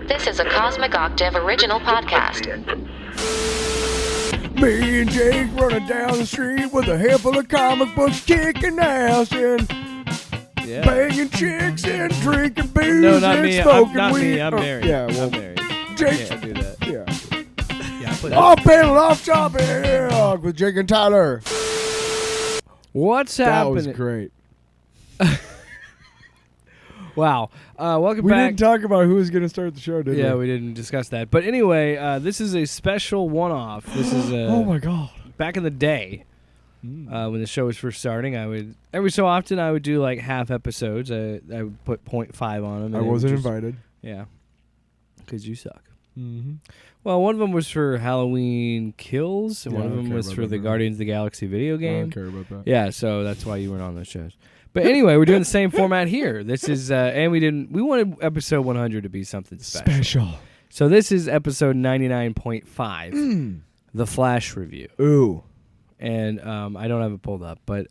This is a Cosmic Octave original podcast. Me and Jake running down the street with a handful of comic books, kicking ass and banging chicks and drinking booze No, not and me. smoking Not weed. me. I'm married. Yeah, I'm well, married. Jake. Can't do that. Yeah. I put Off panel, off topic with Jake and Tyler. What's That happening? was great. Wow. Welcome We back. didn't talk about who was going to start the show, did we? Yeah, we didn't discuss that. But anyway, this is a special one-off. This is Oh my god. back in the day when the show was first starting. I would every so often I would do like half episodes. I would put 0.5 on them. I wasn't invited. Yeah, because you suck. Mm-hmm. Well, one of them was for Halloween Kills, and Yeah, one of I don't them care was about for that the movie. Guardians of the Galaxy video I game. don't care about that. Yeah, so that's why you weren't on those shows. But anyway, we're doing the same format here. This is, and we wanted episode 100 to be something special. So this is episode 99.5, the Flash review. Ooh. And I don't have it pulled up, but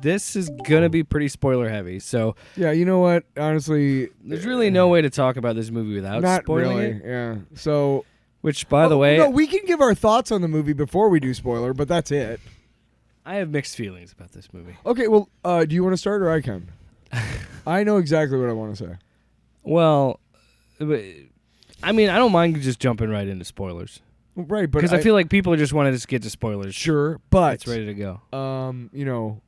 this is going to be pretty spoiler heavy. So Yeah, you know what? Honestly, there's really no way to talk about this movie without not spoiling really. it. Yeah. So, Which, by the way, no, we can give our thoughts on the movie before we do spoiler, but that's it. I have mixed feelings about this movie. Okay, well, do you want to start or I can? I know exactly what I want to say. Well, I mean, I don't mind just jumping right into spoilers. Right, but Because I feel like people just want to just get to spoilers. sure, but It's ready to go. you know,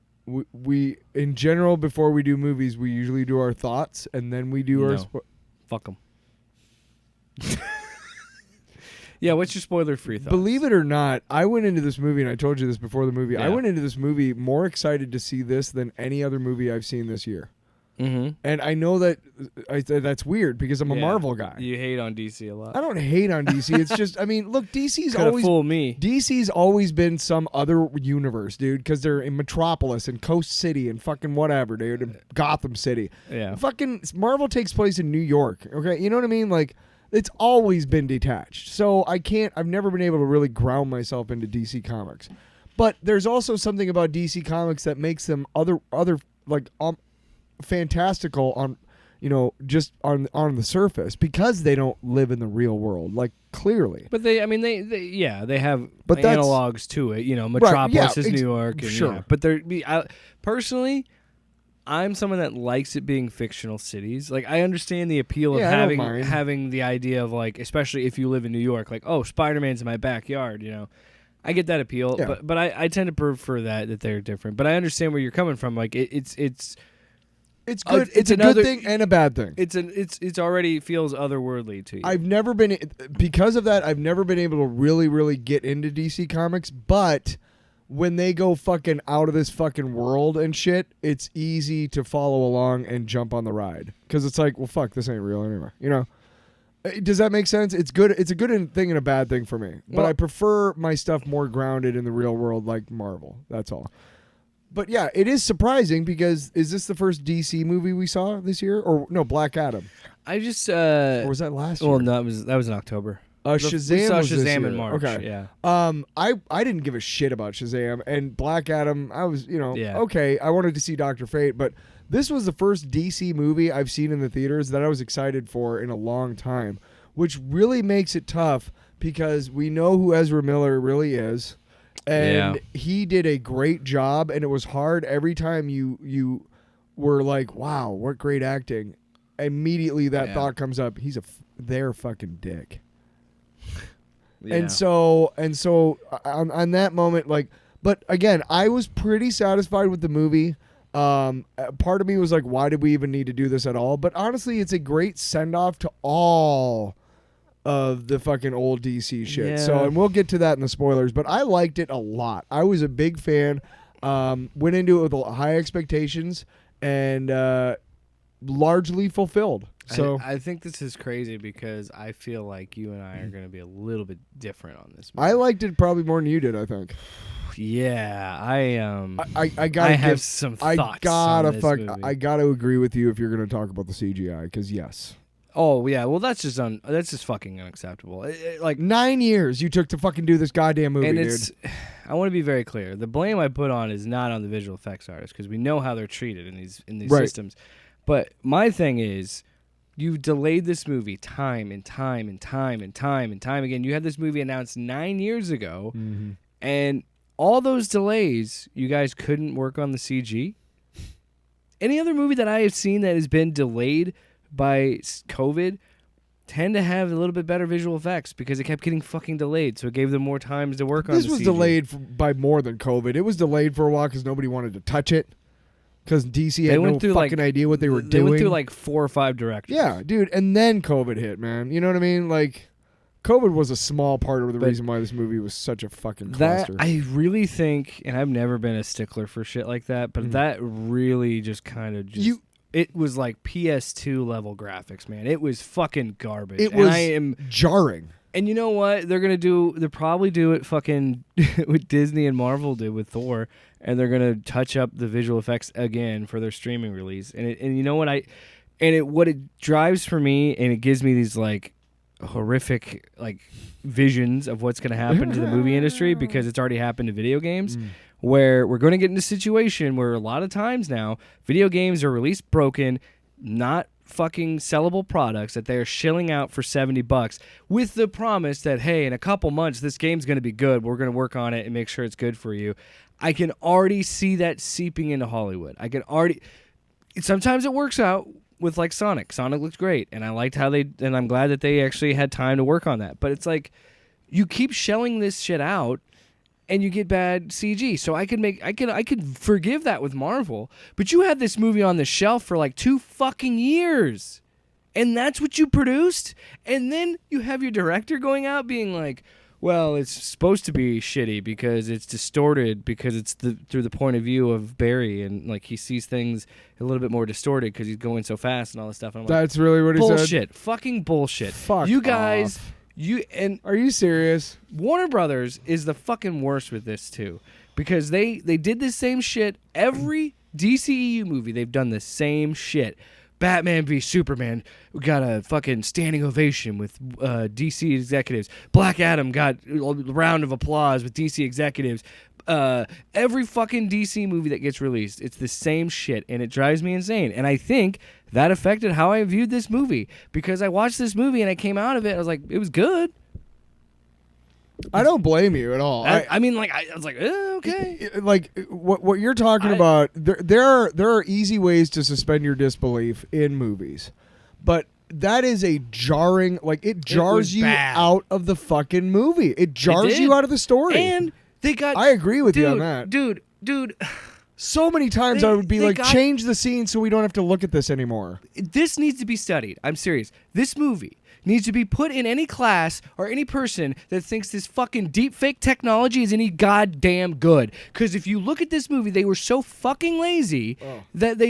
we in general before we do movies, we usually do our thoughts and then we do our No. Fuck them. Yeah, what's your spoiler-free thoughts? Believe it or not, I went into this movie, and I told you this before the movie. I Yeah. went into this movie more excited to see this than any other movie I've seen this year. Mm-hmm. And I know that that's weird because I'm a Marvel guy. You hate on DC a lot. I don't hate on DC. It's just, I mean, look, DC's Could have always fooled me. DC's always been some other universe, dude, because they're in Metropolis and Coast City and fucking whatever, dude, and Gotham City. Yeah. Fucking Marvel takes place in New York, okay? You know what I mean? Like, it's always been detached. So I've never been able to really ground myself into DC Comics. But there's also something about DC Comics that makes them other like fantastical on, you know, just on the surface because they don't live in the real world, like clearly. But they have But that's- analogs to it. You know, Metropolis is New York. And, sure. yeah. But personally, I'm someone that likes it being fictional cities. Like, I understand the appeal of Yeah, I don't mind. having the idea of, like, especially if you live in New York, like, oh, Spider-Man's in my backyard, you know. I get that appeal, Yeah. but I tend to prefer that they're different. But I understand where you're coming from. Like, it's good. it's It's a another- good thing and a bad thing. it's already feels otherworldly to you. I've never been because of that. I've never been able to really get into DC Comics, but when they go fucking out of this fucking world and shit, it's easy to follow along and jump on the ride because it's like, well, fuck, this ain't real anyway. You know? Does that make sense? It's good. It's a good thing and a bad thing for me. But Well- I prefer my stuff more grounded in the real world, like Marvel. That's all. But yeah, it is surprising because is this the first DC movie we saw this year, or no, Black Adam, I just or was that last year? well, no, that was in October. Shazam we saw was this Shazam year. in March. Okay. Yeah. I didn't give a shit about Shazam and Black Adam. I was, Yeah. okay. I wanted to see Dr. Fate, but this was the first DC movie I've seen in the theaters that I was excited for in a long time, which really makes it tough because we know who Ezra Miller really is, and he did a great job, and it was hard every time you were like, wow, what great acting. Immediately that thought comes up. He's their fucking dick. Yeah. And so on that moment, like, but again, I was pretty satisfied with the movie. Part of me was like, why did we even need to do this at all? But honestly, it's a great send off to all of the fucking old DC shit. Yeah. So, and we'll get to that in the spoilers, but I liked it a lot. I was a big fan. Went into it with high expectations and largely fulfilled. So I think this is crazy because I feel like you and I are going to be a little bit different on this movie. I liked it probably more than you did, I think. Yeah, I gotta have some thoughts. on this movie. I gotta agree with you if you're gonna talk about the CGI, because yes. Oh yeah, well that's just fucking unacceptable. Like 9 years you took to fucking do this goddamn movie, and dude. I want to be very clear. The blame I put on is not on the visual effects artists because we know how they're treated in these Right. systems. But my thing is, you've delayed this movie time and time and time and time and time again. You had this movie announced 9 years ago, and all those delays, you guys couldn't work on the CG. Any other movie that I have seen that has been delayed by COVID tend to have a little bit better visual effects because it kept getting fucking delayed, so it gave them more time to work on the CG. This was delayed by more than COVID. It was delayed for a while because nobody wanted to touch it because DC had no fucking idea what they were doing. They went through like 4 or 5 directors. Yeah, dude, and then COVID hit, man. You know what I mean? Like, COVID was a small part of the reason why this movie was such a fucking cluster. I really think, and I've never been a stickler for shit like that, but that really just kind of it was like PS2 level graphics, man. It was fucking garbage. It was jarring. And you know what? They'll probably do it fucking what Disney and Marvel did with Thor, and they're gonna touch up the visual effects again for their streaming release. And you know what what it drives for me, and it gives me these like horrific like visions of what's gonna happen to the movie industry because it's already happened to video games. Where we're going to get in a situation where a lot of times now video games are released broken, not fucking sellable products that they're shilling out for $70 with the promise that, hey, in a couple months this game's going to be good. We're going to work on it and make sure it's good for you. I can already see that seeping into Hollywood. Sometimes it works out with like Sonic. Sonic looks great, and I liked how and I'm glad that they actually had time to work on that. But it's like you keep shelling this shit out, and you get bad CG. So I could forgive that with Marvel. But you had this movie on the shelf for like 2 fucking years. And that's what you produced? And then you have your director going out being like, well, it's supposed to be shitty because it's distorted because it's through the point of view of Barry, and like he sees things a little bit more distorted because he's going so fast and all this stuff. And I'm that's really what he said? Bullshit. Fucking bullshit. Fuck you guys... off. Are you serious? Warner Brothers is the fucking worst with this too, because they did the same shit. Every DCEU movie, they've done the same shit. Batman v Superman, we got a fucking standing ovation with DC executives. Black Adam got a round of applause with DC executives. Every fucking DC movie that gets released, it's the same shit, and it drives me insane. And I think that affected how I viewed this movie, because I watched this movie and I came out of it, I was like, it was good. I don't blame you at all. I mean, like, I was like, okay. Like, what you're talking about, there are easy ways to suspend your disbelief in movies, but that is a jarring, like, it jars you out of the fucking movie. It jars you out of the story. And they got... I agree with you on that. Dude. So many times I would be like, change the scene so we don't have to look at this anymore. This needs to be studied. I'm serious. This movie needs to be put in any class or any person that thinks this fucking deepfake technology is any goddamn good. Because if you look at this movie, they were so fucking lazy that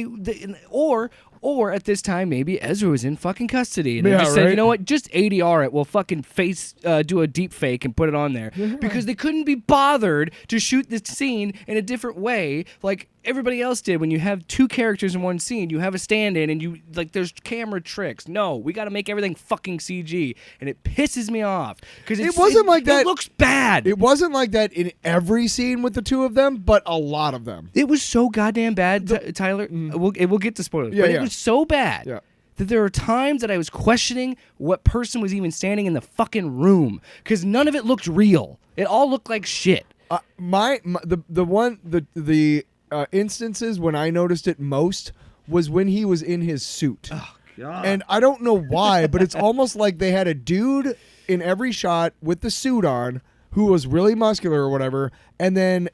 or at this time, maybe Ezra was in fucking custody. And they just said, you know what, just ADR it. We'll fucking do a deep fake and put it on there. Because they couldn't be bothered to shoot the scene in a different way like everybody else did. When you have 2 characters in one scene, you have a stand-in and you, like, there's camera tricks. No, we got to make everything fucking CG. And it pisses me off. Because it wasn't like that. It looks bad. It wasn't like that in every scene with the 2 of them, but a lot of them. It was so goddamn bad, Tyler. We'll get to spoilers. But it was so bad that there were times that I was questioning what person was even standing in the fucking room, because none of it looked real. It all looked like shit. The instances when I noticed it most was when he was in his suit. Oh God. And I don't know why, but it's almost like they had a dude in every shot with the suit on who was really muscular or whatever, and then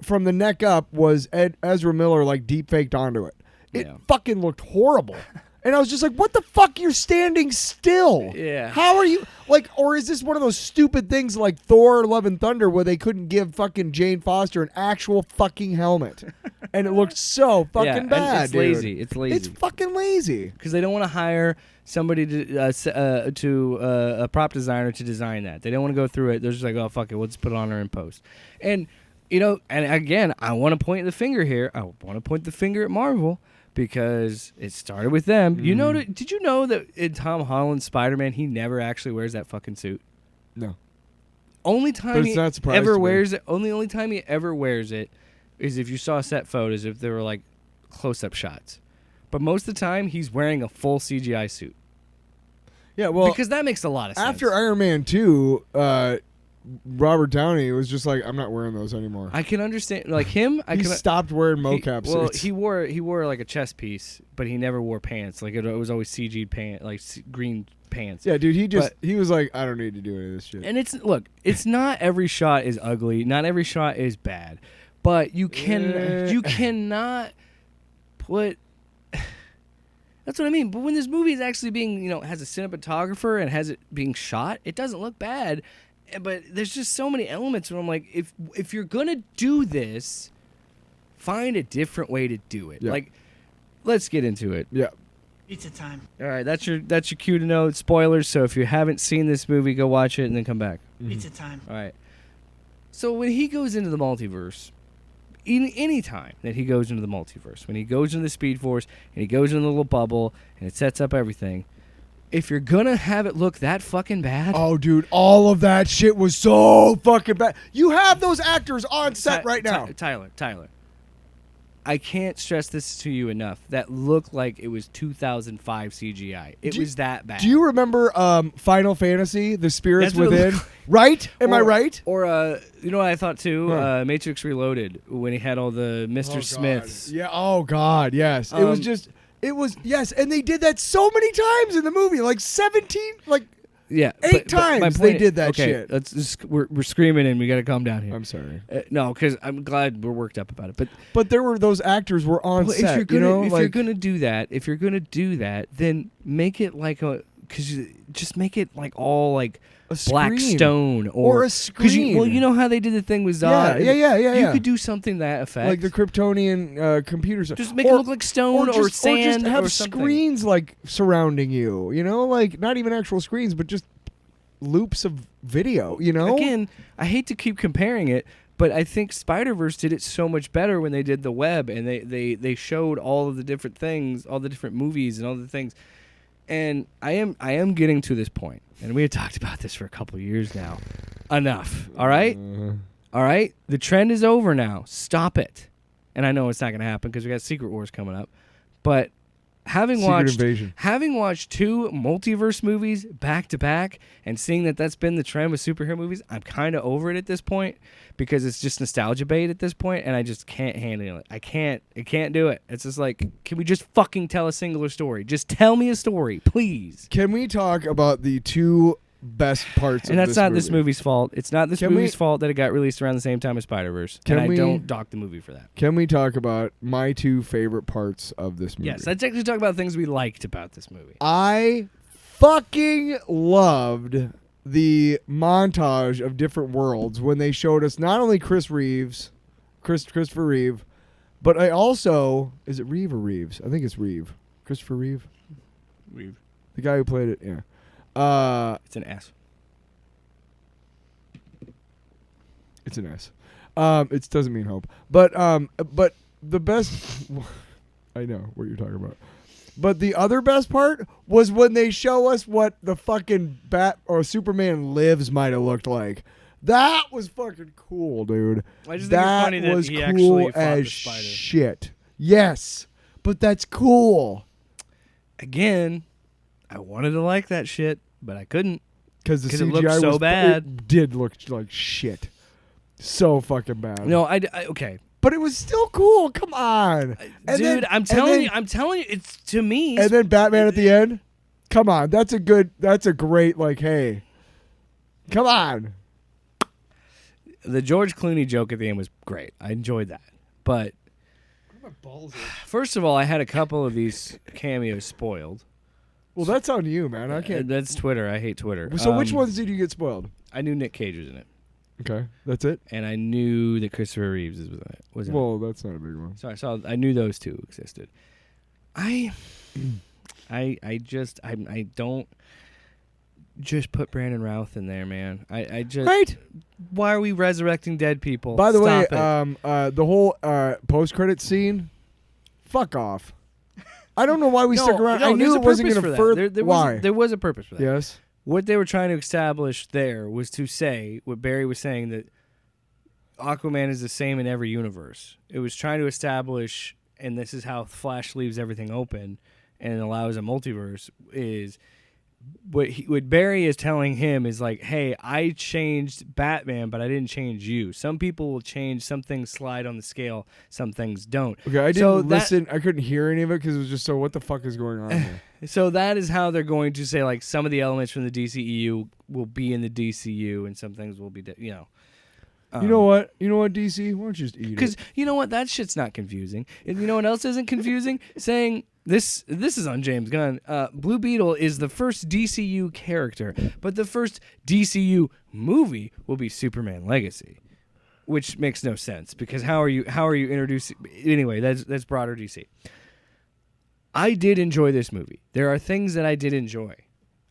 from the neck up was Ezra Miller like deep faked onto it. It fucking looked horrible. And I was just like, what the fuck? You're standing still. Yeah. How are you? Like, or is this one of those stupid things like Thor Love and Thunder where they couldn't give fucking Jane Foster an actual fucking helmet? And it looked so fucking bad, it's dude. lazy. It's lazy. It's fucking lazy. Because they don't want to hire somebody to a prop designer to design that. They don't want to go through it. They're just like, oh, fuck it. We'll just put it on there in post. And, you know, and again, I want to point the finger here. I want to point the finger at Marvel, because it started with them. You know, did you know that in Tom Holland's Spider-Man, he never actually wears that fucking suit? No. Only time he ever wears it. Only time he ever wears it is if you saw set photos, if there were like close-up shots. but most of the time he's wearing a full CGI suit. Yeah, well, because that makes a lot of sense. after Iron Man 2, Robert Downey was just like, I'm not wearing those anymore. I can understand, like him. He stopped wearing mocap suits. He wore like a chest piece, but he never wore pants. Like it was always CG'd pants, like green pants. Yeah, dude, he was like, I don't need to do any of this shit. And it's not every shot is ugly, not every shot is bad, but you cannot put. That's what I mean. But when this movie is actually being, has a cinematographer and has it being shot, it doesn't look bad. But there's just so many elements where I'm like, if you're gonna do this, find a different way to do it. Yeah. Like, let's get into it. Yeah. Pizza time. All right, that's your cue to know spoilers. So if you haven't seen this movie, go watch it and then come back. Pizza time. All right. So when he goes into the multiverse, any time that he goes into the multiverse, when he goes into the Speed Force and he goes in the little bubble and it sets up everything, if you're gonna have it look that fucking bad, oh, dude, all of that shit was so fucking bad. You have those actors on set right now. Tyler, I can't stress this to you enough. That looked like it was 2005 CGI. It was that bad. Do you remember Final Fantasy, The Spirits That's what it Within? looked- Right? Am I right? Or you know what I thought too? Huh. Matrix Reloaded, when he had all the Mr. Smiths. Yeah. Oh God. Yes. It was just. It was yes, and they did that so many times in the movie, like 17, like Yeah, 8 times my they point- did that okay, shit. Let's just, we're screaming and we got to calm down here. I'm sorry, No, because I'm glad we're worked up about it. But there were those actors were on well, set. if you're like, gonna do that, then make it like just make it like all like A black screen. stone Or a 'cause you screen. know how they did the thing with Zod. Yeah. You could do something that effect, like the Kryptonian computers. just make it look like stone or sand or just have or something. screens like surrounding you. Like not even actual screens, but just loops of video. Again, I hate to keep comparing it, but I think Spider-Verse did it so much better when they did the web and they showed all of the different things, all the different movies and all the things. And I am getting to this point, and we had talked about this for a couple of years now. Enough, all right? All right? The trend is over now. Stop it. And I know it's not going to happen because we got Secret Wars coming up. But having watched 2 multiverse movies back to back and seeing that that's been the trend with superhero movies, I'm kind of over it at this point because it's just nostalgia bait at this point, and I just can't handle it. I can't do it. It's just like, can we just fucking tell a singular story? Just tell me a story, please. Can we talk about the 2 best parts And of that's not movie? this movie's fault. It's not this movie's fault that it got released around the same time as Spider-Verse. And I don't dock the movie for that. Can we talk about my 2 favorite parts of this movie? Yes, let's actually talk about things we liked about this movie. I fucking loved the montage of different worlds when they showed us not only Christopher Reeve, but I also, is it Reeve or Reeves? I think it's Reeve. Christopher Reeve? Reeve. The guy who played it, yeah. It's an S. It's an S. It doesn't mean hope. But the best I know what you're talking about. But the other best part was when they show us what the fucking Bat or Superman Lives might have looked like. That was fucking cool, dude. I just think it's funny that was he cool actually fought as the spider. shit. Yes, but that's cool. Again, I wanted to like that shit, but I couldn't. Because the CGI it looked so was bad. It did look like shit. So fucking bad. No, okay. But it was still cool. Come on, and Dude, then- I'm telling you, it's to me. And then Batman at the end. Come on, that's a great like. Hey, come on. The George Clooney joke at the end was great. I enjoyed that. But first of all, I had a couple of these cameos spoiled. Well, that's on you, man. I can't. That's Twitter. I hate Twitter. So which ones did you get spoiled? I knew Nick Cage was in it, Okay, that's it. and I knew that Christopher Reeves was in it. Well, that's not a big one. So I knew those two existed. I don't just put Brandon Routh in there, man. I just Right. Why are we resurrecting dead people? By the way, Stop it. the whole post-credit scene, fuck off. I don't know why we stuck around. I there's knew a it wasn't purpose going to for that. further. Why? There was a purpose for that. Yes. What they were trying to establish there was to say what Barry was saying, that Aquaman is the same in every universe. It was trying to establish and this is how Flash leaves everything open and allows a multiverse, is what Barry is telling him is like, hey, I changed Batman, but I didn't change you. Some people will change, some things slide on the scale, some things don't. Okay, I didn't listen. I couldn't hear any of it because it was just so, what the fuck is going on here? So that is how they're going to say, like, some of the elements from the DCEU will be in the DCU and some things will be, you know. You know what, DC? Why don't you just eat it? Because you know what? That shit's not confusing. And you know what else isn't confusing? Saying... This is on James Gunn. Blue Beetle is the first DCU character, but the first DCU movie will be Superman Legacy, which makes no sense because how are you introducing? Anyway, that's broader DC. I did enjoy this movie. There are things that I did enjoy.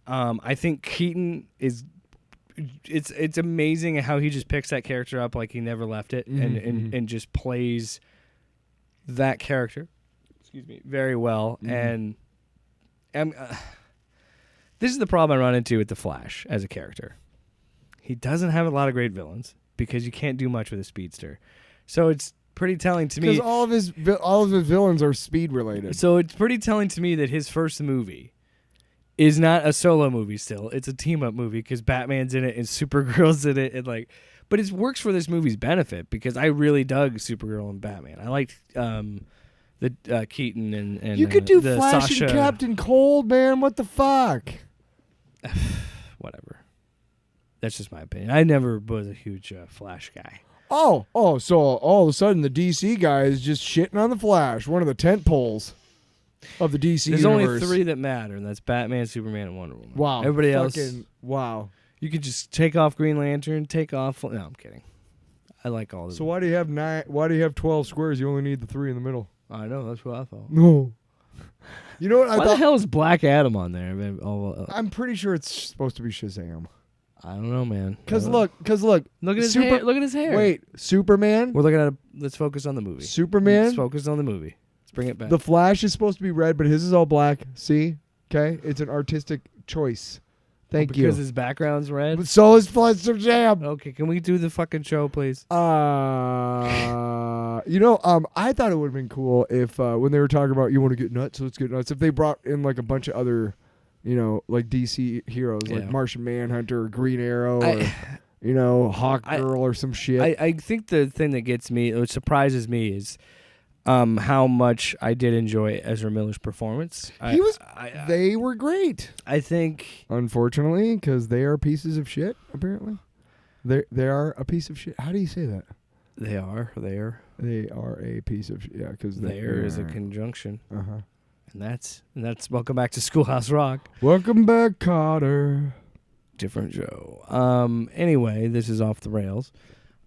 I think Keaton is. It's amazing how he just picks that character up like he never left it, and just plays that character. Excuse me, very well. And this is the problem I run into with the Flash as a character. He doesn't have a lot of great villains because you can't do much with a speedster. So it's pretty telling to me because all of his villains are speed related. So it's pretty telling to me that his first movie is not a solo movie. Still, it's a team up movie because Batman's in it and Supergirl's in it, and like, but it works for this movie's benefit because I really dug Supergirl and Batman. I liked. The Keaton and you could do the Flash Sasha. and Captain Cold, man. What the fuck? Whatever. That's just my opinion. I never was a huge Flash guy. So all of a sudden the DC guy is just shitting on the Flash, one of the tent poles of the DC There's universe. only 3 that matter, and that's Batman, Superman, and Wonder Woman. Wow. Everybody else. Wow. You could just take off Green Lantern, take off. No, I'm kidding. I like all of them. So why do you have 9? Why do you have 12 squares? You only need the 3 in the middle. I know, that's what I thought. No. You know what I Why thought? the hell is Black Adam on there? I'm pretty sure it's supposed to be Shazam. I don't know, man. Because look. Look at his hair. Look at his hair. Wait, Superman? We're looking at let's focus on the movie. Superman? Let's focus on the movie. Let's bring it back. The Flash is supposed to be red, but his is all black. See? Okay? It's an artistic choice. Thank you. Because his background's red? But so is Flash Shazam. Okay, can we do the fucking show, please? I thought it would have been cool if when they were talking about you want to get nuts, let's get nuts. If they brought in like a bunch of other, like DC heroes, like Martian Manhunter, or Green Arrow, or Hawkgirl or some shit. I think the thing that gets me, what surprises me, is how much I did enjoy Ezra Miller's performance. They were great. I think, unfortunately, because they are pieces of shit. Apparently, they are a piece of shit. How do you say that? They are a piece of shit. Yeah, because there is a conjunction. Uh-huh. And that's welcome back to Schoolhouse Rock. Welcome back, Cotter. Different show. Anyway, this is off the rails.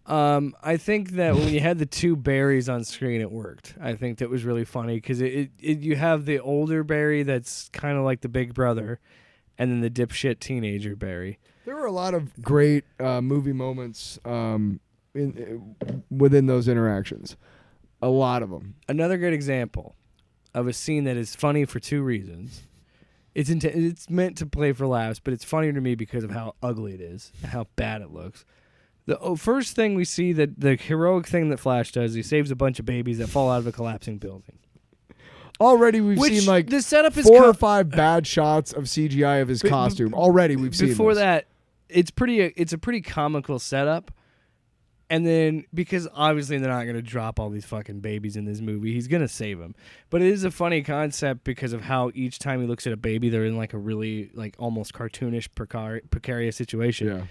I think that when you had the 2 Barrys on screen, it worked. I think that was really funny because you have the older Barry that's kind of like the big brother, and then the dipshit teenager Barry. There were a lot of great movie moments within those interactions. A lot of them. Another good example of a scene that is funny for 2 reasons. It's meant to play for laughs, but it's funnier to me because of how ugly it is and how bad it looks. The first thing we see, that the heroic thing that Flash does, he saves a bunch of babies that fall out of a collapsing building. Already we've seen like the setup is 4 or 5 bad shots of CGI of his costume. Already we've seen before this. That, it's a pretty comical setup. And then, because obviously they're not going to drop all these fucking babies in this movie, he's going to save them. But it is a funny concept because of how each time he looks at a baby, they're in like a really like almost cartoonish precarious situation. Yeah.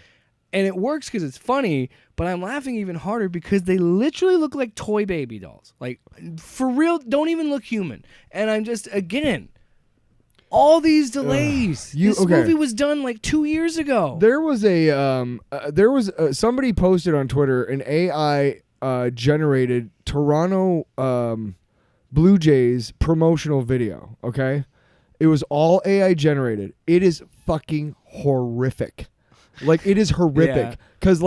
And it works because it's funny, but I'm laughing even harder because they literally look like toy baby dolls. Like, for real, don't even look human. And I'm just, again, all these delays. This movie was done like 2 years ago. There was somebody posted on Twitter an AI generated Toronto Blue Jays promotional video. Okay, it was all AI generated. It is fucking horrific. Like, it is horrific because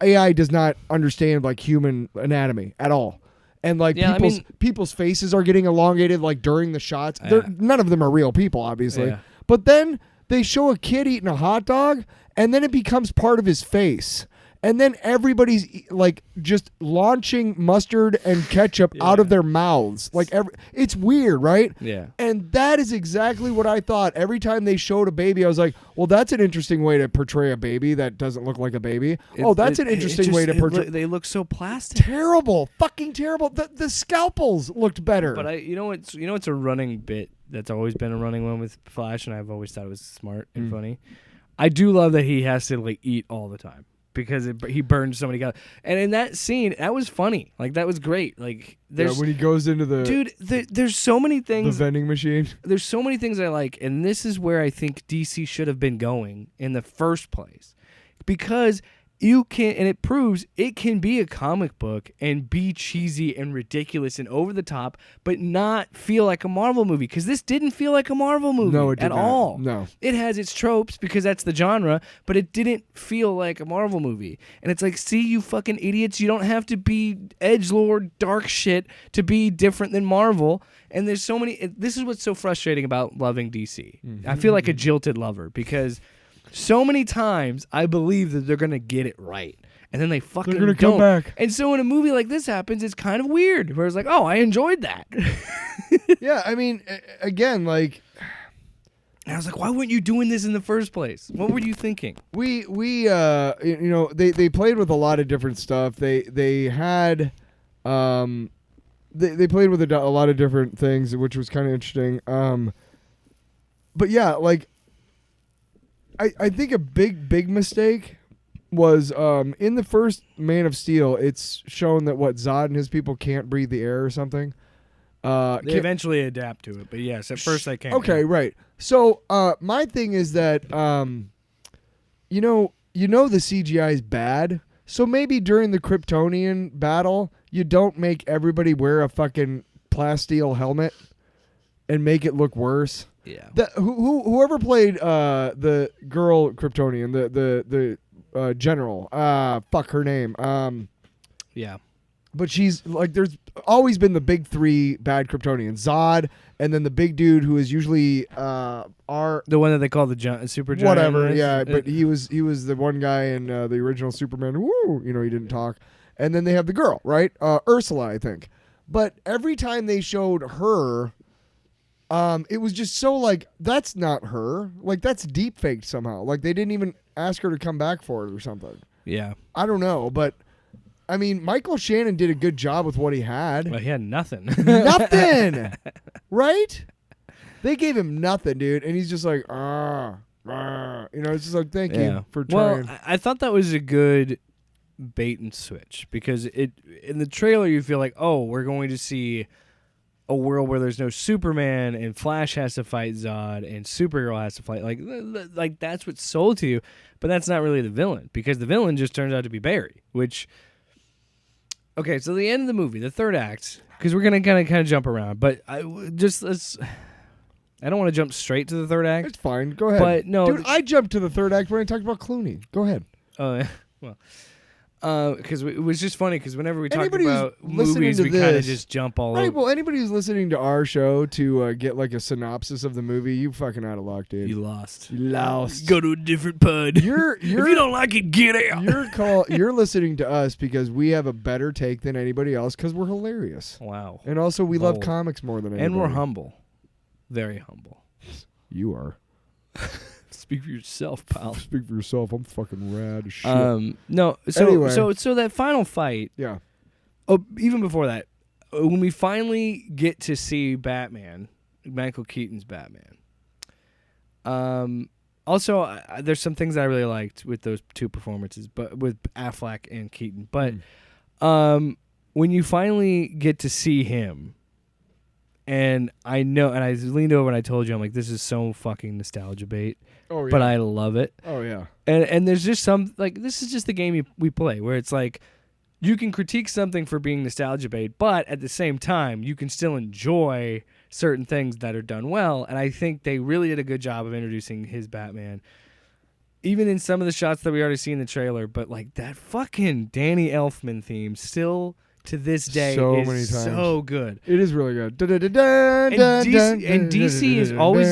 AI does not understand like human anatomy at all. And like people's faces are getting elongated like during the shots. None of them are real people, obviously. Yeah. But then they show a kid eating a hot dog, and then it becomes part of his face. and then everybody's like just launching mustard and ketchup out of their mouths. Like it's weird, right? Yeah. And that is exactly what I thought. Every time they showed a baby, I was like, well, that's an interesting way to portray a baby that doesn't look like a baby. That's an interesting way to portray. They look so plastic. Terrible, fucking terrible. The scalpels looked better. But you know it's a running bit that's always been a running one with Flash, and I've always thought it was smart and funny. I do love that he has to like eat all the time. Because he burned so many guys, and in that scene, that was funny. Like that was great. Like when he goes into the there's so many things. The vending machine. There's so many things I like, and this is where I think DC should have been going in the first place, because you can, and it proves it can be a comic book and be cheesy and ridiculous and over the top, but not feel like a Marvel movie. Because this didn't feel like a Marvel movie at all. No, it has its tropes because that's the genre, but it didn't feel like a Marvel movie. And it's like, see, you fucking idiots, you don't have to be edgelord dark shit to be different than Marvel. And there's so many. This is what's so frustrating about loving DC. I feel like a jilted lover because so many times I believe that they're going to get it right. And then they fucking They're gonna don't. come back. And so when a movie like this happens, it's kind of weird. Where it's like, oh, I enjoyed that. Yeah, I mean, again, like... And I was like, why weren't you doing this in the first place? What were you thinking? We they played with a lot of different stuff. They had... They played with a lot of different things, which was kind of interesting. But yeah, like... I think a big mistake was in the first Man of Steel, it's shown that Zod and his people can't breathe the air or something. They eventually adapt to it, but yes, at first they can't. Okay, right. So my thing is that you know the CGI is bad, so maybe during the Kryptonian battle, you don't make everybody wear a fucking plasteel helmet and make it look worse. Yeah. Whoever played the girl Kryptonian, the general, fuck her name. Yeah. But she's like, there's always been the big three bad Kryptonians: Zod, and then the big dude who is usually the one that they call the super giant. Whatever, yeah. But he was the one guy in the original Superman. Woo, he didn't talk. And then they have the girl, right? Ursula, I think. But every time they showed her. It was just so like, that's not her. Like, that's deep faked somehow. Like, they didn't even ask her to come back for it or something. Yeah. I don't know, but I mean, Michael Shannon did a good job with what he had. Well, he had nothing. Nothing! Right? They gave him nothing, dude. And he's just like, it's just like, thank you for trying. Well, I thought that was a good bait and switch because in the trailer you feel like, oh, we're going to see a world where there's no Superman and Flash has to fight Zod and Supergirl has to fight. Like that's what's sold to you, but that's not really the villain because the villain just turns out to be Barry. Which, okay, so the end of the movie, the third act, because we're gonna kind of jump around, but I don't want to jump straight to the third act. It's fine. Go ahead. But no, dude, I jumped to the third act when I talked about Clooney. Go ahead. Well. Because it was just funny because whenever we talk Anybody about who's movies, we listening to kind of this- just jump all Right, over. well, anybody who's listening to our show to get like a synopsis of the movie, you fucking out of luck, dude. You lost. You lost. Go to a different pod. You're if you don't like it, get out. You're listening to us because we have a better take than anybody else because we're hilarious. Wow. And also we love Bold. comics more than anybody. And we're humble. Very humble. You are. Speak for yourself, pal. Speak for yourself. I'm fucking rad as shit. No. So Anyway. so that final fight. Yeah. Oh, even before that, when we finally get to see Batman, Michael Keaton's Batman. Also, there's some things I really liked with those two performances, but with Affleck and Keaton. But when you finally get to see him, and I know, and I leaned over and I told you, I'm like, this is so fucking nostalgia bait. Oh yeah. But I love it. Oh yeah. And there's just some, like, this is just the game we play where it's like you can critique something for being nostalgia bait, but at the same time you can still enjoy certain things that are done well. And I think they really did a good job of introducing his Batman, even in some of the shots that we already see in the trailer. But like that fucking Danny Elfman theme still to this day So is many times. so good. It is really good. And DC is always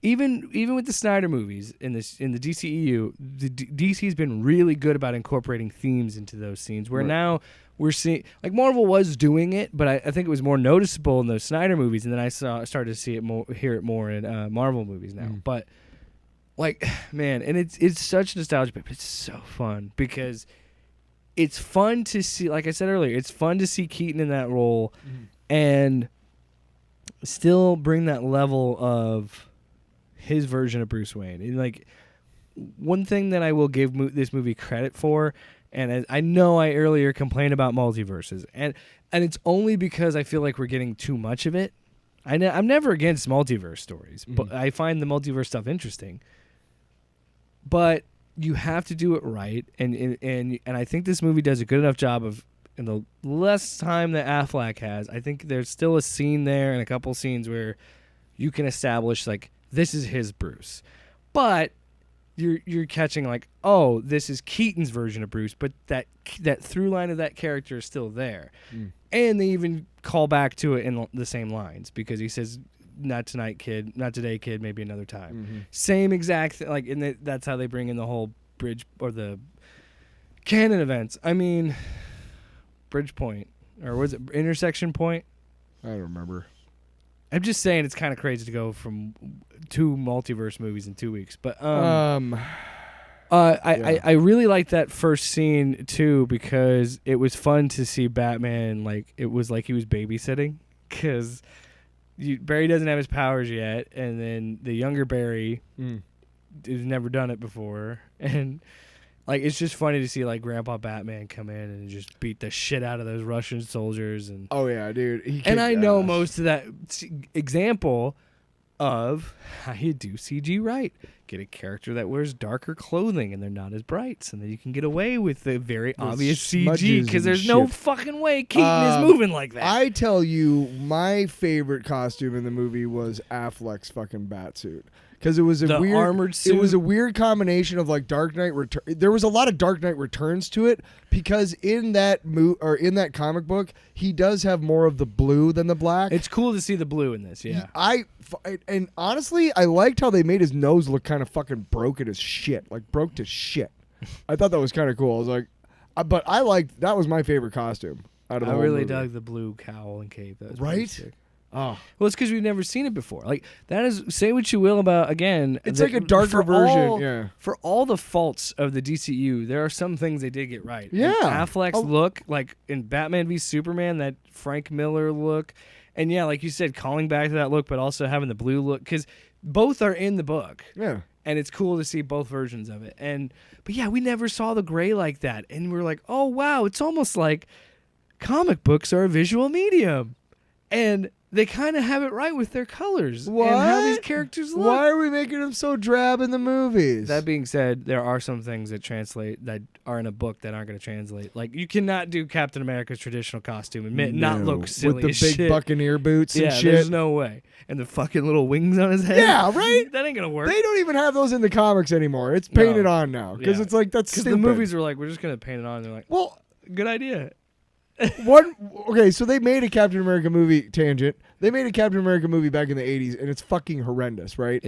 even with the Snyder movies in the DCEU, DC's been really good about incorporating themes into those scenes. Where now we're seeing, like, Marvel was doing it, but I think it was more noticeable in those Snyder movies, and then I started to see it more, hear it more in Marvel movies now. But like, man, and it's such nostalgia, but it's so fun because it's fun to see. Like I said earlier, it's fun to see Keaton in that role and still bring that level of his version of Bruce Wayne. And like, one thing that I will give this movie credit for, and I know I earlier complained about multiverses, and it's only because I feel like we're getting too much of it. I'm never against multiverse stories, but I find the multiverse stuff interesting. But you have to do it right, and I think this movie does a good enough job of, in the less time that Affleck has, I think there's still a scene there and a couple scenes where you can establish, like, this is his Bruce. But you're catching, like, oh, this is Keaton's version of Bruce, but that through line of that character is still there. And they even call back to it in the same lines, because he says, not tonight, kid, not today, kid, maybe another time. Same exact thing, like, and that's how they bring in the whole bridge or the canon events. I mean, Bridge Point, or was it Intersection Point? I don't remember. I'm just saying it's kind of crazy to go from 2 multiverse movies in 2 weeks. But I really liked that first scene too, because it was fun to see Batman, like, it was like he was babysitting, because Barry doesn't have his powers yet, and then the younger Barry has never done it before, and like, it's just funny to see, like, Grandpa Batman come in and just beat the shit out of those Russian soldiers. And oh yeah, dude. And I know most of that example of how you do CG right. Get a character that wears darker clothing and they're not as bright, and then you can get away with the very obvious CG, because there's no fucking way Keaton is moving like that. I tell you, my favorite costume in the movie was Affleck's fucking batsuit. Because it was a weird armored suit. It was a weird combination of, like, Dark Knight Return. There was a lot of Dark Knight Returns to it, because in that in that comic book, he does have more of the blue than the black. It's cool to see the blue in this, yeah. And honestly, I liked how they made his nose look kind of fucking broken as shit, like broke to shit. I thought that was kind of cool. I was like, but I liked, that was my favorite costume out of the whole really movie. dug the blue cowl and cape. That was right? sick. Oh. Well, it's because we've never seen it before. Like, that is, say what you will about, again, it's like a darker version. For all the faults of the DCU, there are some things they did get right. Yeah. And Affleck's look, like in Batman v Superman, that Frank Miller look, and yeah, like you said, calling back to that look, but also having the blue look, because both are in the book. Yeah. And it's cool to see both versions of it. But yeah, we never saw the gray like that, and we're like, oh wow, it's almost like comic books are a visual medium, and they kind of have it right with their colors and how these characters look. Why are we making them so drab in the movies? That being said, there are some things that translate that are in a book that aren't going to translate. Like, you cannot do Captain America's traditional costume and not look silly with as the big shit. Buccaneer boots and shit. There's no way. And the fucking little wings on his head. Yeah, right? That ain't going to work. They don't even have those in the comics anymore. It's painted on now, because it's like, that's stupid. Because the movies were like, we're just going to paint it on. And they're like, well, good idea. So they made a Captain America movie, tangent. They made a Captain America movie back in the 80s, and it's fucking horrendous, right?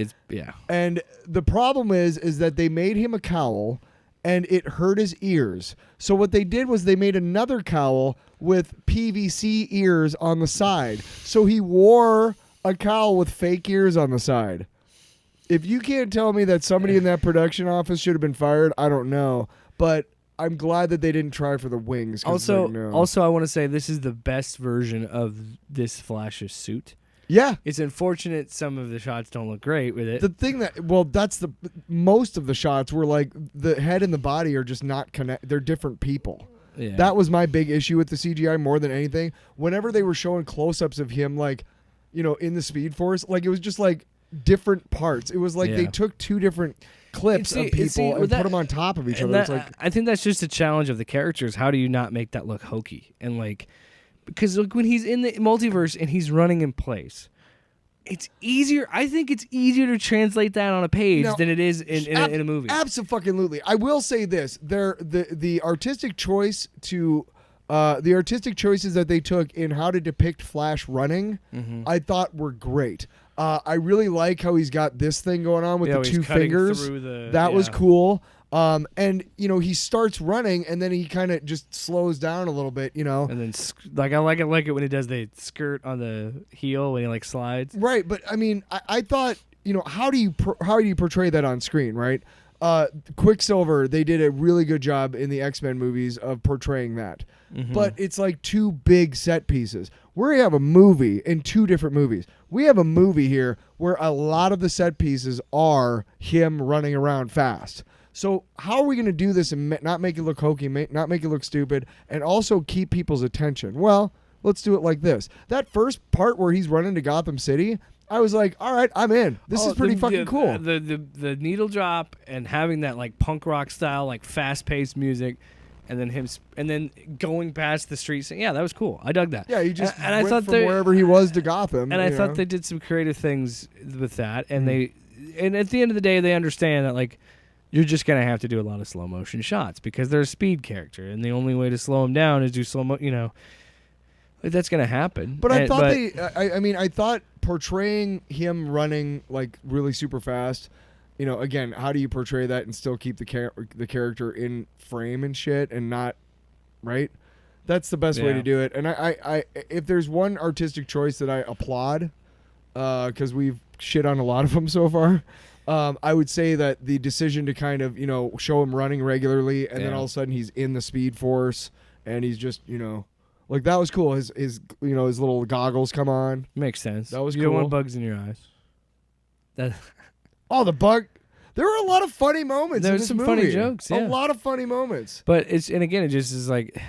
And the problem is that they made him a cowl, and it hurt his ears. So what they did was they made another cowl with PVC ears on the side. So he wore a cowl with fake ears on the side. If you can't tell me that somebody in that production office should have been fired, I don't know. But I'm glad that they didn't try for the wings. Also, I want to say this is the best version of this Flash's suit. Yeah. It's unfortunate some of the shots don't look great with it. The thing that's most of the shots were like the head and the body are just not connect. They're different people. Yeah. That was my big issue with the CGI more than anything. Whenever they were showing close-ups of him, like, you know, in the Speed Force, like, it was just like different parts. It was like they took 2 different clips of people and put them on top of each other. It's like, I think that's just a challenge of the characters. How do you not make that look hokey? And like, because look, when he's in the multiverse and he's running in place, it's easier. I think it's easier to translate that on a page than it is in a movie. Absolutely. I will say this: the artistic choice to The artistic choices that they took in how to depict Flash running, I thought were great. I really like how he's got this thing going on with the two fingers. That was cool. And he starts running and then he kind of just slows down a little bit, And then I like it when he does the skirt on the heel when he like slides. Right, but I mean, I thought, how do you portray that on screen, right? Quicksilver, they did a really good job in the X-Men movies of portraying that. But it's like two big set pieces. We have a movie in two different movies. We have a movie here where a lot of the set pieces are him running around fast. So how are we going to do this and not make it look hokey, not make it look stupid, and also keep people's attention? Well, let's do it like this. That first part where he's running to Gotham City, I was like, all right, I'm in. This is pretty fucking cool. The needle drop and having that like punk rock style, like fast paced music, and then going past the streets. Yeah, that was cool. I dug that. Yeah, he just went from wherever he was to Gotham. And I thought they did some creative things with that. And and at the end of the day, they understand that like you're just gonna have to do a lot of slow motion shots because they're a speed character, and the only way to slow him down is do slow mo. That's gonna happen. But I thought I thought portraying him running like really super fast. Again, how do you portray that and still keep the character in frame and shit and not, right? That's the best way to do it. And I if there's one artistic choice that I applaud, because we've shit on a lot of them so far, I would say that the decision to kind of, show him running regularly and then all of a sudden he's in the Speed Force and he's just, like that was cool. His little goggles come on. Makes sense. That was cool. You don't want bugs in your eyes. The bug. There were a lot of funny moments. There's some funny jokes. Yeah. A lot of funny moments. But it just is like,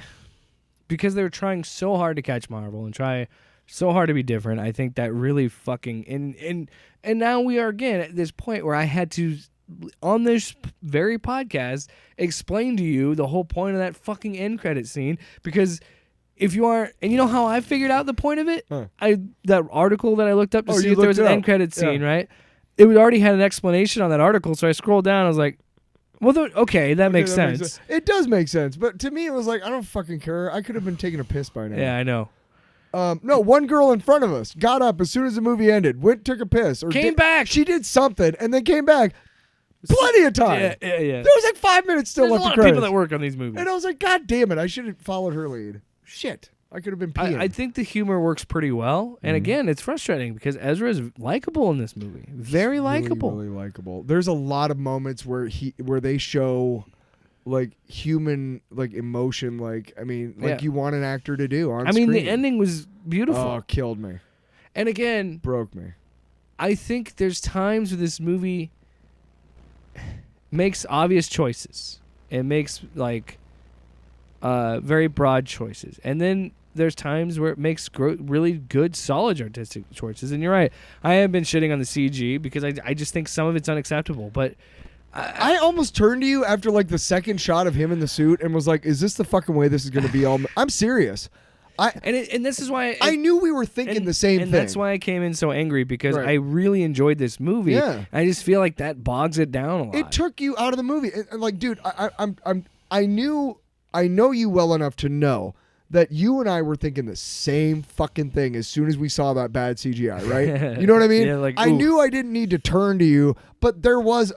because they were trying so hard to catch Marvel and try so hard to be different. I think that really fucking and now we are again at this point where I had to, on this very podcast, explain to you the whole point of that fucking end credit scene, because if you aren't, and you know how I figured out the point of it? That article that I looked up to see if there was an end credit scene, right? It already had an explanation on that article, so I scrolled down. I was like, well, that makes sense. It does make sense, but to me, it was like, I don't fucking care. I could have been taking a piss by now. Yeah, I know. No, one girl in front of us got up as soon as the movie ended, went, took a piss. Came back. She did something, and then came back. Plenty of time. Yeah. There was like 5 minutes still left. There's a lot of people that work on these movies. And I was like, God damn it, I should have followed her lead. Shit. I could have been peeing. I think the humor works pretty well. And again, it's frustrating because Ezra is likable in this movie. Very likable. Really likable. There's a lot of moments where they show like human like emotion, you want an actor to do on screen. The ending was beautiful. Oh, killed me. And again, broke me. I think there's times where this movie makes obvious choices. It makes like very broad choices. And then there's times where it makes really good, solid artistic choices. And you're right. I have been shitting on the CG because I just think some of it's unacceptable. But I almost turned to you after like the second shot of him in the suit and was like, is this the fucking way this is going to be? I'm serious. And this is why I knew we were thinking the same thing. And that's why I came in so angry, because I really enjoyed this movie. Yeah. I just feel like that bogs it down a lot. It took you out of the movie. And like, dude, I know you well enough to know that you and I were thinking the same fucking thing as soon as we saw that bad CGI, right? You know what I mean? Yeah, I knew I didn't need to turn to you, but there was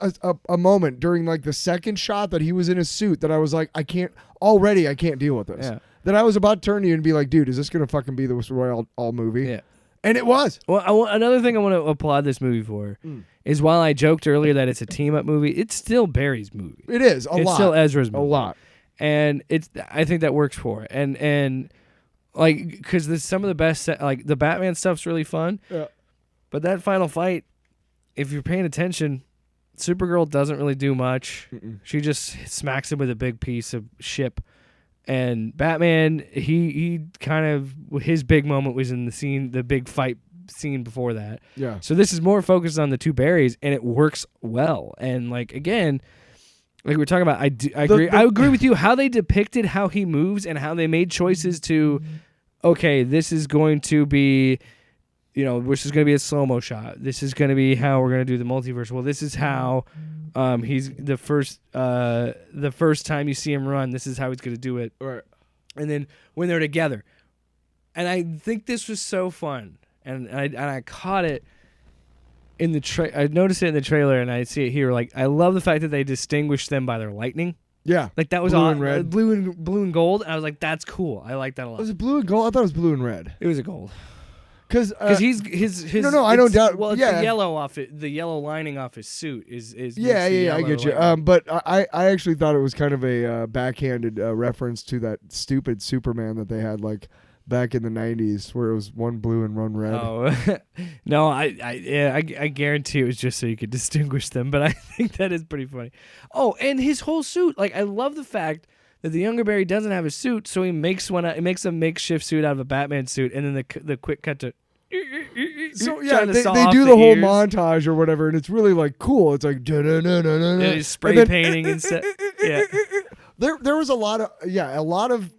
a moment during like the second shot that he was in his suit that I was like, I can't deal with this. Yeah. That I was about to turn to you and be like, dude, is this going to fucking be the Roy All movie? Yeah. And it was. Well, another thing I want to applaud this movie for is, while I joked earlier that it's a team-up movie, it's still Barry's movie. It is, a lot. It's still Ezra's movie. A lot. And I think that works for it. And like, because some of the best, like the Batman stuff's really fun. Yeah. But that final fight, if you're paying attention, Supergirl doesn't really do much. She just smacks him with a big piece of ship. And Batman, he kind of, his big moment was in the big fight scene before that. Yeah. So this is more focused on the two Barrys, and it works well. And like, again, like we're talking about, I agree with you how they depicted how he moves and how they made choices to, okay, this is going to be, which is going to be a slow-mo shot. This is going to be how we're going to do the multiverse. Well, this is how he's the first time you see him run, this is how he's going to do it. Right. and then when they're together. And I think this was so fun, and I caught it in the I noticed it in the trailer, and I see it here. Like, I love the fact that they distinguished them by their lightning. Yeah, like that was blue and red, blue and gold. And I was like, that's cool. I like that a lot. Was it blue and gold? I thought it was blue and red. It was a gold. Because he's his no, I don't doubt. Well, it's yeah, the yellow off it. The yellow lining off his suit is yeah, I get you. But I actually thought it was kind of a backhanded reference to that stupid Superman that they had like back in the '90s, where it was one blue and one red. Oh no, I guarantee it was just so you could distinguish them. But I think that is pretty funny. Oh, and his whole suit. Like, I love the fact that the younger Barry doesn't have a suit, so he makes a makeshift suit out of a Batman suit, and then the quick cut to. So yeah, they do the whole montage or whatever, and it's really like cool. It's like and he's spray painting and stuff. Yeah, there was a lot of,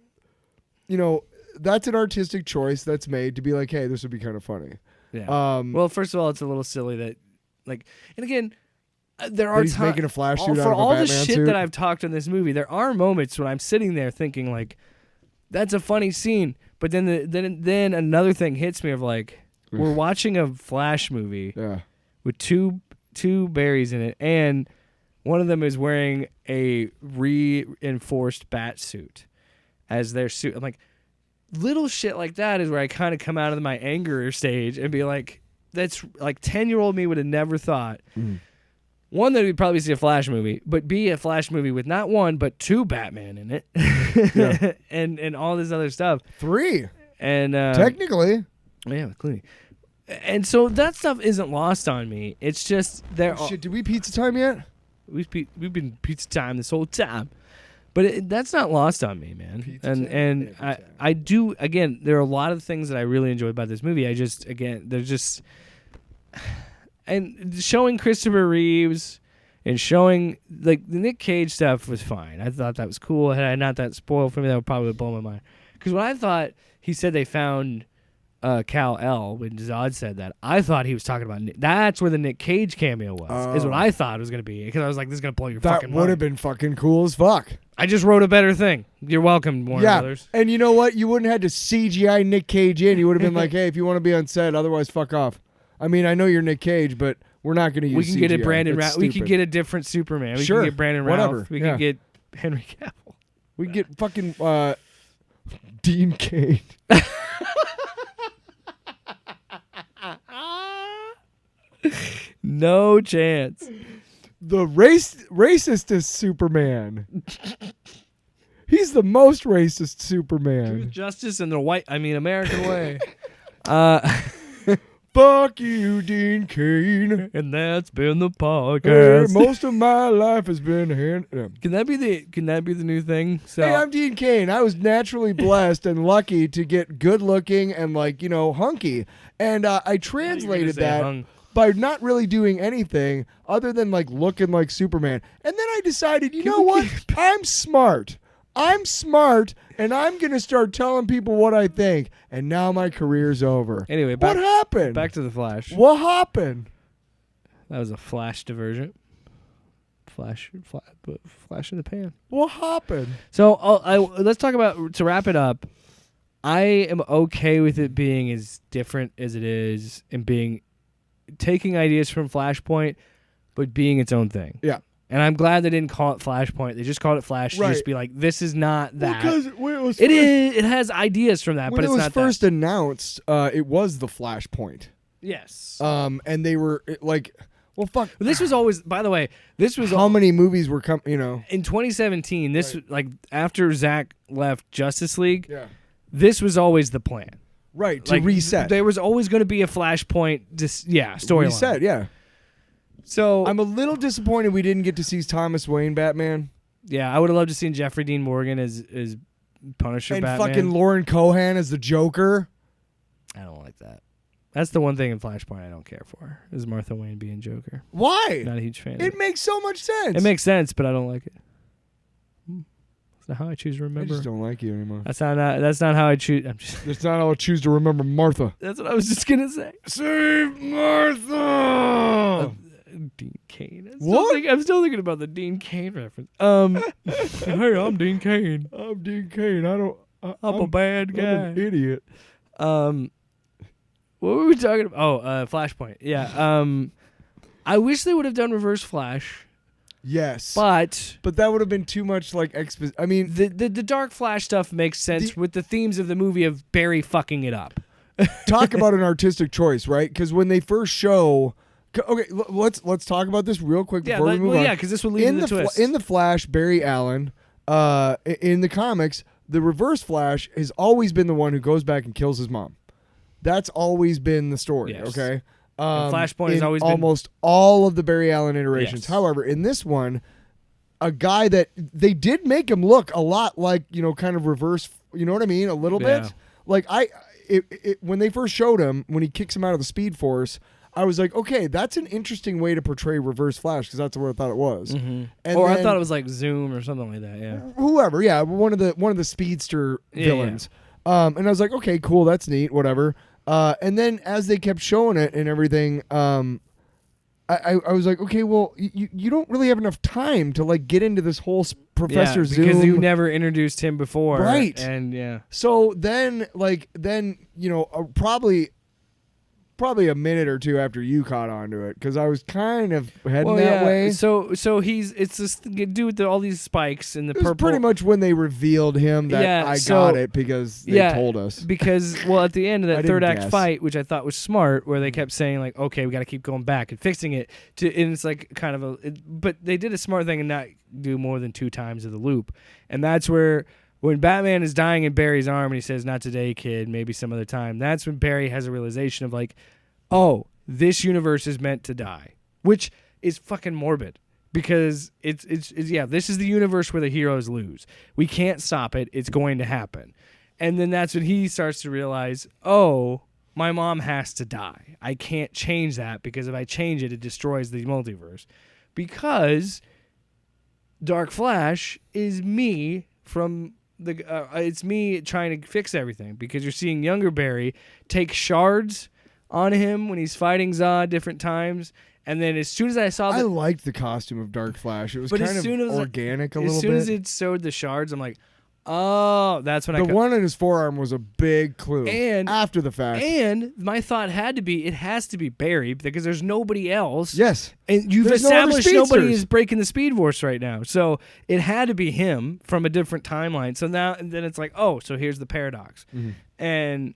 that's an artistic choice that's made to be like, hey, this would be kind of funny. Yeah. Well, first of all, it's a little silly that, like, and again, there are he's making a flash suit out of a for all Batman the shit suit. that I've talked in this movie. There are moments when I'm sitting there thinking like, that's a funny scene, but then then another thing hits me of like, we're watching a Flash movie with two Barrys in it, and one of them is wearing a reinforced bat suit as their suit. I'm like, little shit like that is where I kind of come out of my anger stage and be like, that's like 10-year-old me would have never thought. One, that we'd probably see a Flash movie, but B, a Flash movie with not one but two Batman in it, and all this other stuff. 3, and yeah, technically, with Clooney. And so that stuff isn't lost on me. It's just there. Shit, did we pizza time yet? We've been pizza time this whole time, but that's not lost on me, man. And I do, again. There are a lot of things that I really enjoy about this movie. There's just. And showing Christopher Reeves and showing, like, the Nick Cage stuff was fine. I thought that was cool. Had I not that spoiled for me, that would probably blow my mind. Because when I thought he said they found Kal-El, when Zod said that, I thought he was talking about that's where the Nick Cage cameo was. Is what I thought it was going to be. Because I was like, this is going to blow your fucking mind. That would have been fucking cool as fuck. I just wrote a better thing. You're welcome, Warner Brothers. And you know what? You wouldn't have had to CGI Nick Cage in. You would have been like, hey, if you want to be on set, otherwise fuck off. I mean, I know you're Nick Cage, but we're not going to use CGI. We can get a Brandon Routh. We can get a different Superman. We can get Brandon Routh. We can get Henry Cavill. We can get fucking Dean Cain. No chance. The racistest Superman. He's the most racist Superman. Truth, justice, and the American way. Fuck you, Dean Cain. And that's been the podcast. Most of my life has been Can that be the new thing? So, hey, I'm Dean Cain. I was naturally blessed and lucky to get good looking and hunky. And I translated that by not really doing anything other than looking like Superman. And then I decided, you know what? I'm smart, and I'm going to start telling people what I think. And now my career's over. Anyway, what happened? Back to the Flash. What happened? That was a Flash diversion. Flash in the pan. What happened? So let's talk about, to wrap it up, I am okay with it being as different as it is and taking ideas from Flashpoint, but being its own thing. Yeah. And I'm glad they didn't call it Flashpoint. They just called it Flash to just be like, this is not that. Because when it has ideas from that, but it's not that. When it was first announced, it was the Flashpoint. Yes. And they were well, fuck. This was always, by the way, how many movies were in 2017, this after Zack left Justice League, yeah, this was always the plan. Right, to reset. There was always going to be a Flashpoint storyline. Reset, yeah. So I'm a little disappointed we didn't get to see Thomas Wayne Batman. Yeah, I would have loved to see Jeffrey Dean Morgan as Punisher and Batman. And fucking Lauren Cohan as the Joker. I don't like that. That's the one thing in Flashpoint I don't care for, is Martha Wayne being Joker. Why? Not a huge fan. It makes so much sense. It makes sense, but I don't like it. That's not how I choose to remember. I just don't like you anymore. That's not how I choose. That's not how I choose to remember Martha. That's what I was just gonna say. Save Martha. Dean Cain. What? I'm still thinking about the Dean Cain reference. Hey, I'm Dean Cain. I'm Dean Cain. I'm a bad guy. I'm an idiot. What were we talking about? Oh, Flashpoint. Yeah. I wish they would have done Reverse Flash. Yes. But that would have been too much like I mean, the Dark Flash stuff makes sense with the themes of the movie of Barry fucking it up. talk about an artistic choice, right? Because when they first show, okay, let's talk about this real quick before we move on. Yeah, because this will lead to the twist. In the Flash, Barry Allen, in the comics, the Reverse Flash has always been the one who goes back and kills his mom. That's always been the story. Yes. Okay. Flashpoint has always been almost all of the Barry Allen iterations. Yes. However, in this one, a guy that they did make him look a lot like, kind of reverse, you know what I mean? A little bit. Like when they first showed him, when he kicks him out of the Speed Force, I was like, okay, that's an interesting way to portray Reverse Flash because that's what I thought it was. Mm-hmm. And I thought it was like Zoom or something like that. Yeah. Whoever, yeah, one of the speedster villains. Yeah. And I was like, okay, cool, that's neat, whatever. And then as they kept showing it and everything, I was like, okay, well, you don't really have enough time to like get into this whole Professor Zoom because you never introduced him before, right? And so then probably a minute or two after you caught on to it because I was kind of heading that way. So it's this dude with all these spikes and the it was purple. Pretty much when they revealed him that I got it because they told us. Because at the end of that third act guess. fight, which I thought was smart, where they kept saying like, okay, we got to keep going back and fixing it. And it's like kind of but they did a smart thing and not do more than 2 times of the loop, and that's where. When Batman is dying in Barry's arm and he says, "Not today, kid, maybe some other time," that's when Barry has a realization of like, oh, this universe is meant to die, which is fucking morbid because it's this is the universe where the heroes lose. We can't stop it. It's going to happen. And then that's when he starts to realize, oh, my mom has to die. I can't change that because if I change it, it destroys the multiverse. Because Dark Flash is me from... it's me trying to fix everything because you're seeing younger Barry take shards on him when he's fighting Zod different times, and then as soon as I saw I liked the costume of Dark Flash. It was kind of organic a little bit. As soon as it showed the shards, I'm like, oh, that's when the one in his forearm was a big clue. And after the fact, and my thought had to be, it has to be Barry because there's nobody else. Yes, and you've established nobody is breaking the Speed Force right now, so it had to be him from a different timeline. So now, and then it's like, oh, so here's the paradox, and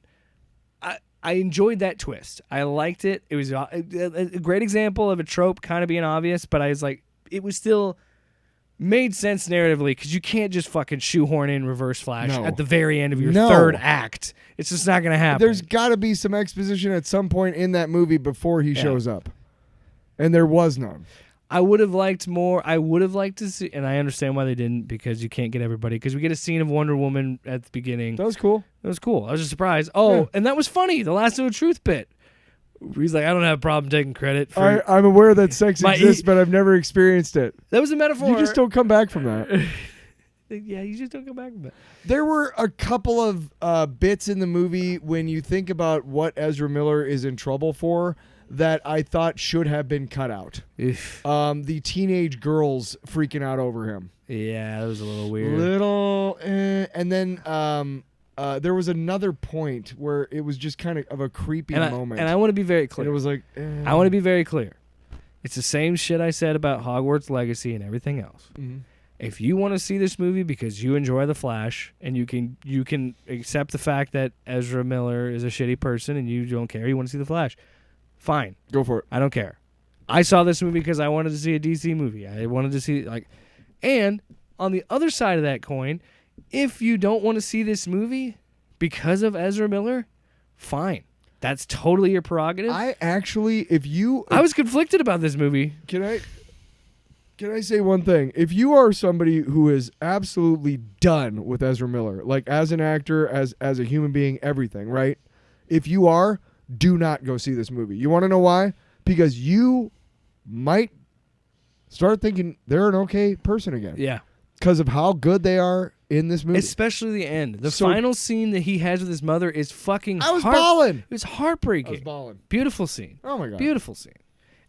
I enjoyed that twist. I liked it. It was a great example of a trope kind of being obvious, but I was like, it was still. Made sense narratively because you can't just fucking shoehorn in Reverse Flash at the very end of your third act. It's just not going to happen. There's got to be some exposition at some point in that movie before he shows up. And there was none. I would have liked more. I would have liked to see, and I understand why they didn't because you can't get everybody. Because we get a scene of Wonder Woman at the beginning. That was cool. It was cool. I was just surprised. And that was funny. The last little truth bit. He's like, I don't have a problem taking credit for... I'm aware that sex exists, but I've never experienced it. That was a metaphor. You just don't come back from that. Yeah, you just don't come back from that. There were a couple of bits in the movie when you think about what Ezra Miller is in trouble for that I thought should have been cut out. The teenage girls freaking out over him. Yeah, that was a little weird. And then... there was another point where it was just kind of a creepy moment. And I want to be very clear. And it was like... I want to be very clear. It's the same shit I said about Hogwarts Legacy and everything else. Mm-hmm. If you want to see this movie because you enjoy The Flash and you can accept the fact that Ezra Miller is a shitty person and you don't care, you want to see The Flash, fine. Go for it. I don't care. I saw this movie because I wanted to see a DC movie. I wanted to see... And on the other side of that coin... If you don't want to see this movie because of Ezra Miller, fine. That's totally your prerogative. I was conflicted about this movie. Can I say one thing? If you are somebody who is absolutely done with Ezra Miller, like as an actor, as a human being, everything, right? If you are, do not go see this movie. You want to know why? Because you might start thinking they're an okay person again. Yeah. Because of how good they are in this movie. Especially the end. The final scene that he has with his mother is fucking... I was bawling. It was heartbreaking. I was bawling. Beautiful scene. Oh, my God. Beautiful scene.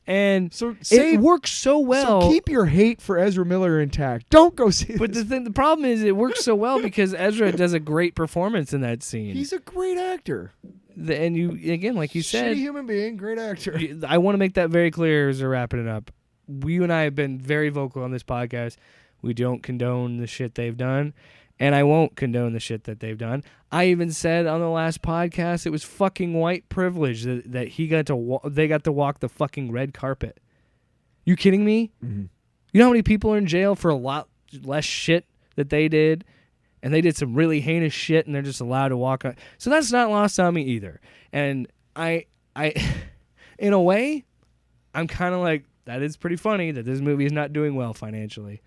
And So it works so well. So keep your hate for Ezra Miller intact. Don't go see But this. the problem is it works so well because Ezra does a great performance in that scene. He's a great actor. And you, again, like you said, shitty human being, great actor. I want to make that very clear as we're wrapping it up. You and I have been very vocal on this podcast. We don't condone the shit they've done, and I won't condone the shit that they've done. I even said on the last podcast it was fucking white privilege that they got to walk the fucking red carpet. You kidding me? Mm-hmm. You know how many people are in jail for a lot less shit that they did? And they did some really heinous shit, and they're just allowed to walk on. So that's not lost on me either. And I, in a way, I'm kind of like, that is pretty funny that this movie is not doing well financially.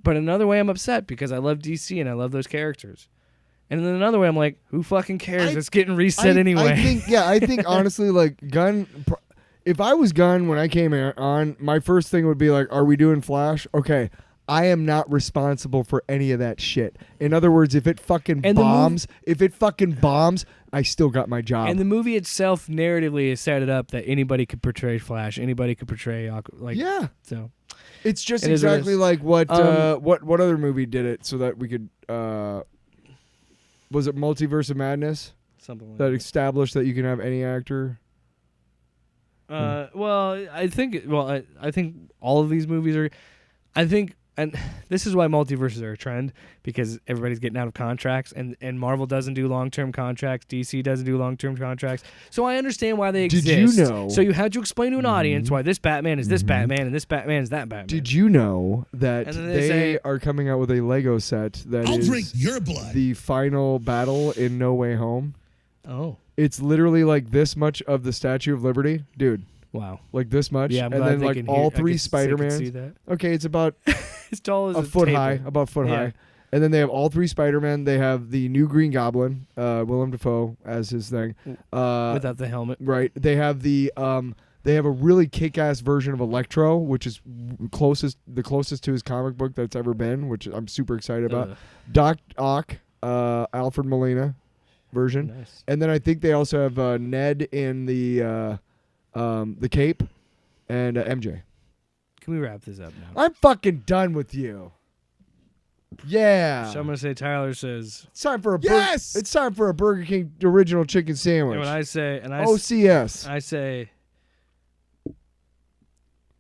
But another way, I'm upset because I love DC and I love those characters. And then another way, I'm like, who fucking cares? It's getting reset anyway. I think honestly, like Gunn. If I was Gunn when I came on, my first thing would be like, are we doing Flash? Okay. I am not responsible for any of that shit. In other words, if it fucking bombs, I still got my job. And the movie itself narratively is set it up that anybody could portray Flash, anybody could portray yeah. So it's just exactly like what other movie did it so that we could was it Multiverse of Madness? Something like that established that you can have any actor. Well, I think all of these movies are. I think. And this is why multiverses are a trend, because everybody's getting out of contracts, and Marvel doesn't do long-term contracts, DC doesn't do long-term contracts. So I understand why they exist. Did you know? So you had to explain to an audience why this Batman is this Batman and this Batman is that Batman. Did you know that they are coming out with a Lego set that I'll is drink your blood. The final battle in No Way Home? Oh. It's literally like this much of the Statue of Liberty. Dude. Like Like this much. Yeah, and then like all three Spider-Mans. Okay, it's about as tall as a foot high, about foot high. And then they have all three Spider-Men. They have the new Green Goblin, Willem Dafoe as his thing. Without the helmet. Right. They have they have a really kick-ass version of Electro, which is the closest to his comic book that's ever been, which I'm super excited about. Doc Ock, Alfred Molina version. Nice. And then I think they also have Ned in the Cape and MJ. Can we wrap this up now? I'm fucking done with you. Yeah. So I'm gonna say Tyler says It's time for a Yes! It's time for a Burger King original chicken sandwich. and when I say OCS. I say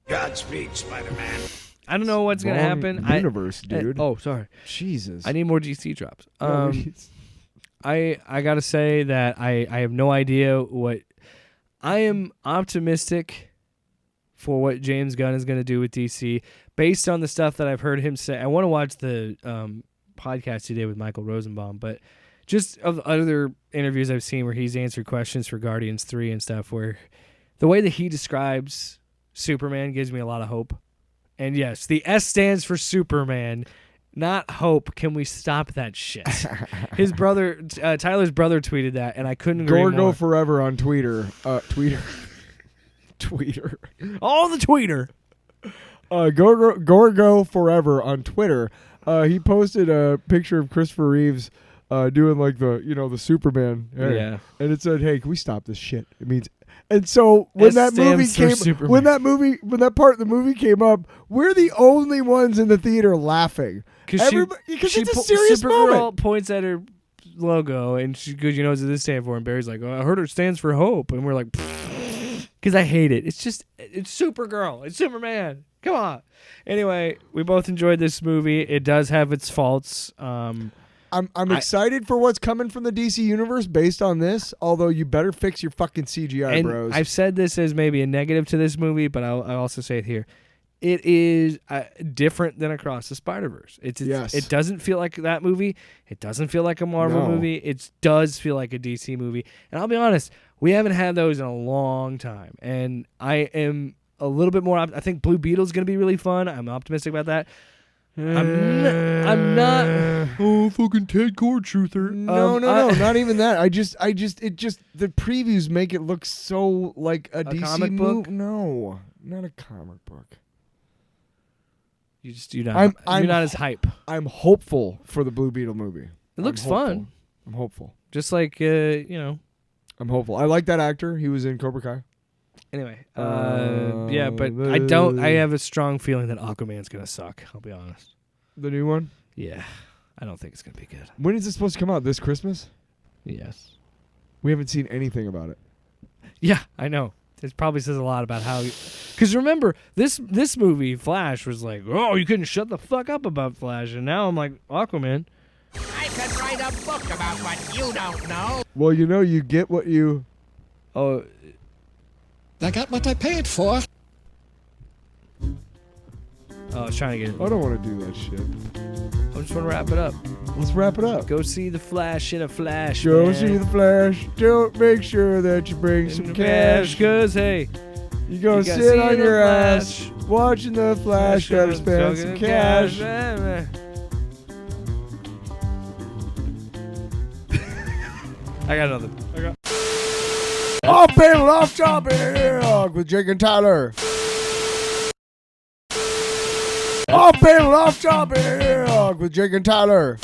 Godspeed, Spider-Man. I don't know what's gonna happen. Universe, dude. Sorry. Jesus. I need more DC drops. No, I gotta say that I have no idea what. I am optimistic for what James Gunn is going to do with DC based on the stuff that I've heard him say. I want to watch the podcast he did with Michael Rosenbaum, but just of other interviews I've seen where he's answered questions for Guardians 3 and stuff, where the way that he describes Superman gives me a lot of hope. And yes, the S stands for Superman, not hope. Can we stop that shit? His brother, Tyler's brother, tweeted that, and I couldn't agree more. Gorgo forever on Twitter. Tweeter. All the tweeter. Gorgo forever on Twitter. He posted a picture of Christopher Reeves doing like the Superman. Yeah. And it said, "Hey, can we stop this shit?" It means. And so when that part of the movie came up, we're the only ones in the theater laughing. Because it's a serious Supergirl moment. Points at her logo and she goes, "You know what does this stand for?" And Barry's like, "Oh, I heard it stands for hope." And we're like, because I hate it. It's Supergirl. It's Superman. Come on. Anyway, we both enjoyed this movie. It does have its faults. I'm excited for what's coming from the DC universe based on this. Although you better fix your fucking CGI, and bros. I've said this as maybe a negative to this movie, but I'll also say it here. It is different than Across the Spider-Verse. Yes. It doesn't feel like that movie. It doesn't feel like a Marvel movie. It does feel like a DC movie. And I'll be honest, we haven't had those in a long time. And I am a little bit more. I think Blue Beetle's going to be really fun. I'm optimistic about that. I'm not. Oh, fucking Ted Core truther. No, not even that. The previews make it look so like a DC comic book. No, not a comic book. You're not as hype. I'm hopeful for the Blue Beetle movie. It looks fun. I'm hopeful. Just like I'm hopeful. I like that actor. He was in Cobra Kai. Anyway, yeah, but I have a strong feeling that Aquaman's gonna suck. I'll be honest. The new one? Yeah, I don't think it's gonna be good. When is it supposed to come out? This Christmas? Yes. We haven't seen anything about it. Yeah, I know. It probably says a lot about how. Because remember, this movie Flash was like, oh, you couldn't shut the fuck up about Flash, and now I'm like Aquaman. I could write a book about what you don't know. Well, you know, you get what you. Oh. I got what I paid for. I was trying to get it. I don't want to do that shit. I just want to wrap it up. Let's wrap it up. Go see the Flash in a flash. Go man. see the Flash. Don't make sure that you bring some cash. Cause hey, you go you gotta sit see on the your Flash. ass watching the Flash. Gotta spend some cash. I got nothing. Off panel, off topic with Jake and Tyler. Off panel, off topic with Jake and Tyler.